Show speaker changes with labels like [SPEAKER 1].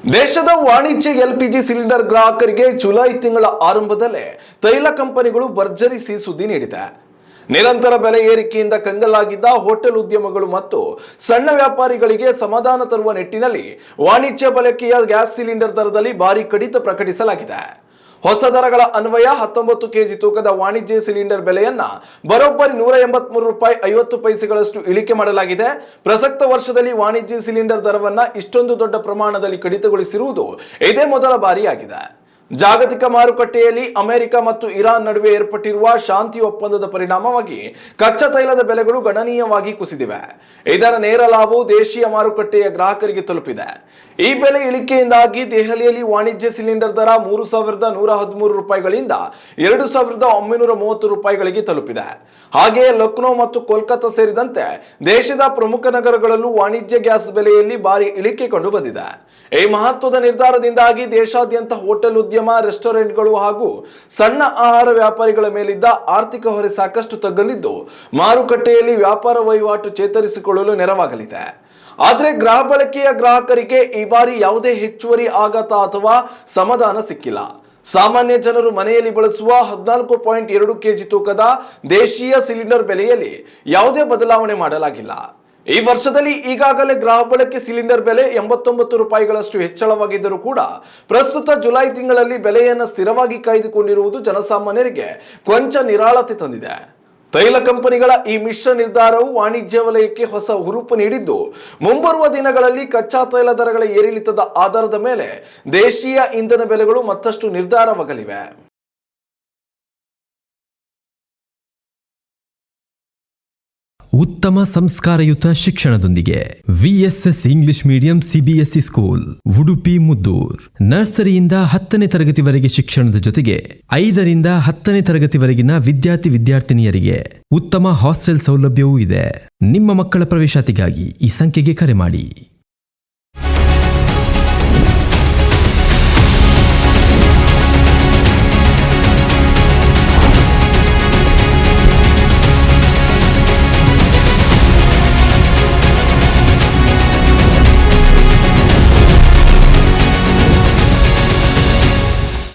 [SPEAKER 1] ದೇಶದ ವಾಣಿಜ್ಯ LPG cylinder ಗ್ರಾಹಕರಿಗೆ ಜುಲೈ ತಿಂಗಳ ಆರಂಭದಲ್ಲೇ ತೈಲ ಕಂಪನಿಗಳು ಭರ್ಜರಿ ಸಿಹಿ ಸುದ್ದಿ ನೀಡಿದೆ. ನಿರಂತರ ಬೆಲೆ ಏರಿಕೆಯಿಂದ ಕಂಗಾಲಾಗಿದ್ದ ಹೋಟೆಲ್ ಉದ್ಯಮಗಳು ಮತ್ತು ಸಣ್ಣ ವ್ಯಾಪಾರಿಗಳಿಗೆ ಸಮಾಧಾನ ತರುವ ನಿಟ್ಟಿನಲ್ಲಿ ವಾಣಿಜ್ಯ ಬಳಕೆಯ ಗ್ಯಾಸ್ ಸಿಲಿಂಡರ್ ದರದಲ್ಲಿ ಭಾರಿ ಕಡಿತ ಪ್ರಕಟಿಸಲಾಗಿದೆ. ಹೊಸ ದರಗಳ ಅನ್ವಯ 19 ಕೆಜಿ ತೂಕದ ವಾಣಿಜ್ಯ ಸಿಲಿಂಡರ್ ಬೆಲೆಯನ್ನ ಬರೋಬ್ಬರಿ ₹183.50 ಇಳಿಕೆ ಮಾಡಲಾಗಿದೆ. ಪ್ರಸಕ್ತ ವರ್ಷದಲ್ಲಿ ವಾಣಿಜ್ಯ ಸಿಲಿಂಡರ್ ದರವನ್ನ ಇಷ್ಟೊಂದು ದೊಡ್ಡ ಪ್ರಮಾಣದಲ್ಲಿ ಕಡಿತಗೊಳಿಸಿರುವುದು ಇದೇ ಮೊದಲ ಬಾರಿಯಾಗಿದೆ. ಜಾಗತಿಕ ಮಾರುಕಟ್ಟೆಯಲ್ಲಿ ಅಮೆರಿಕ ಮತ್ತು ಇರಾನ್ ನಡುವೆ ಏರ್ಪಟ್ಟಿರುವ ಶಾಂತಿ ಒಪ್ಪಂದದ ಪರಿಣಾಮವಾಗಿ ಕಚ್ಚಾ ತೈಲದ ಬೆಲೆಗಳು ಗಣನೀಯವಾಗಿ ಕುಸಿದಿವೆ. ಇದರ ನೇರ ಲಾಭವು ದೇಶೀಯ ಮಾರುಕಟ್ಟೆಯ ಗ್ರಾಹಕರಿಗೆ ತಲುಪಿದೆ. ಈ ಬೆಲೆ ಇಳಿಕೆಯಿಂದಾಗಿ ದೆಹಲಿಯಲ್ಲಿ ವಾಣಿಜ್ಯ ಸಿಲಿಂಡರ್ ದರ ₹3,113ಗಳಿಂದ ₹2,930ಗಳಿಗೆ ತಲುಪಿದೆ. ಹಾಗೆಯೇ ಲಕ್ನೋ ಮತ್ತು ಕೋಲ್ಕತ್ತಾ ಸೇರಿದಂತೆ ದೇಶದ ಪ್ರಮುಖ ನಗರಗಳಲ್ಲೂ ವಾಣಿಜ್ಯ ಗ್ಯಾಸ್ ಬೆಲೆಯಲ್ಲಿ ಭಾರಿ ಇಳಿಕೆ ಕಂಡು ಬಂದಿದೆ. ಈ ಮಹತ್ವದ ನಿರ್ಧಾರದಿಂದಾಗಿ ದೇಶಾದ್ಯಂತ ಹೋಟೆಲ್ ಉದ್ಯಮ, ರೆಸ್ಟೋರೆಂಟ್ಗಳು ಹಾಗೂ ಸಣ್ಣ ಆಹಾರ ವ್ಯಾಪಾರಿಗಳ ಮೇಲಿದ್ದ ಆರ್ಥಿಕ ಹೊರೆ ಸಾಕಷ್ಟು ತಗ್ಗಲಿದ್ದು ಮಾರುಕಟ್ಟೆಯಲ್ಲಿ ವ್ಯಾಪಾರ ವಹಿವಾಟು ಚೇತರಿಸಿಕೊಳ್ಳಲು ನೆರವಾಗಲಿದೆ. ಆದರೆ ಗೃಹ ಬಳಕೆಯ ಗ್ರಾಹಕರಿಗೆ ಈ ಬಾರಿ ಯಾವುದೇ ಹೆಚ್ಚುವರಿ ಆಘಾತ ಅಥವಾ ಸಮಾಧಾನ ಸಿಕ್ಕಿಲ್ಲ. ಸಾಮಾನ್ಯ ಜನರು ಮನೆಯಲ್ಲಿ ಬಳಸುವ 14.2 ಕೆಜಿ ತೂಕದ ದೇಶೀಯ ಸಿಲಿಂಡರ್ ಬೆಲೆಯಲ್ಲಿ ಯಾವುದೇ ಬದಲಾವಣೆ ಮಾಡಲಾಗಿಲ್ಲ. ಈ ವರ್ಷದಲ್ಲಿ ಈಗಾಗಲೇ ಗೃಹ ಬಳಕೆ ಸಿಲಿಂಡರ್ ಬೆಲೆ ₹89ಗಳಷ್ಟು ಹೆಚ್ಚಳವಾಗಿದ್ದರೂ ಕೂಡ ಪ್ರಸ್ತುತ ಜುಲೈ ತಿಂಗಳಲ್ಲಿ ಬೆಲೆಯನ್ನು ಸ್ಥಿರವಾಗಿ ಕಾಯ್ದುಕೊಂಡಿರುವುದು ಜನಸಾಮಾನ್ಯರಿಗೆ ಕೊಂಚ ನಿರಾಳತೆ ತಂದಿದೆ. ತೈಲ ಕಂಪನಿಗಳ ಈ ಮಿಶ್ರ ನಿರ್ಧಾರವು ವಾಣಿಜ್ಯ ವಲಯಕ್ಕೆ ಹೊಸ ಹುರುಪು ನೀಡಿದ್ದು, ಮುಂಬರುವ ದಿನಗಳಲ್ಲಿ ಕಚ್ಚಾ ತೈಲ ದರಗಳ ಏರಿಳಿತದ ಆಧಾರದ ಮೇಲೆ ದೇಶೀಯ ಇಂಧನ ಬೆಲೆಗಳು ಮತ್ತಷ್ಟು ನಿರ್ಧಾರವಾಗಲಿವೆ.
[SPEAKER 2] ಉತ್ತಮ ಸಂಸ್ಕಾರಯುತ ಶಿಕ್ಷಣದೊಂದಿಗೆ VSS English medium CBSE school Udupi Muddur. ನರ್ಸರಿಯಿಂದ 10ನೇ ತರಗತಿವರೆಗೆ ಶಿಕ್ಷಣದ ಜೊತೆಗೆ 5ರಿಂದ 10ನೇ ತರಗತಿವರೆಗಿನ ವಿದ್ಯಾರ್ಥಿನಿಯರಿಗೆ ಉತ್ತಮ ಹಾಸ್ಟೆಲ್ ಸೌಲಭ್ಯವೂ ಇದೆ. ನಿಮ್ಮ ಮಕ್ಕಳ ಪ್ರವೇಶಾತಿಗಾಗಿ ಈ ಸಂಖ್ಯೆಗೆ ಕರೆ ಮಾಡಿ.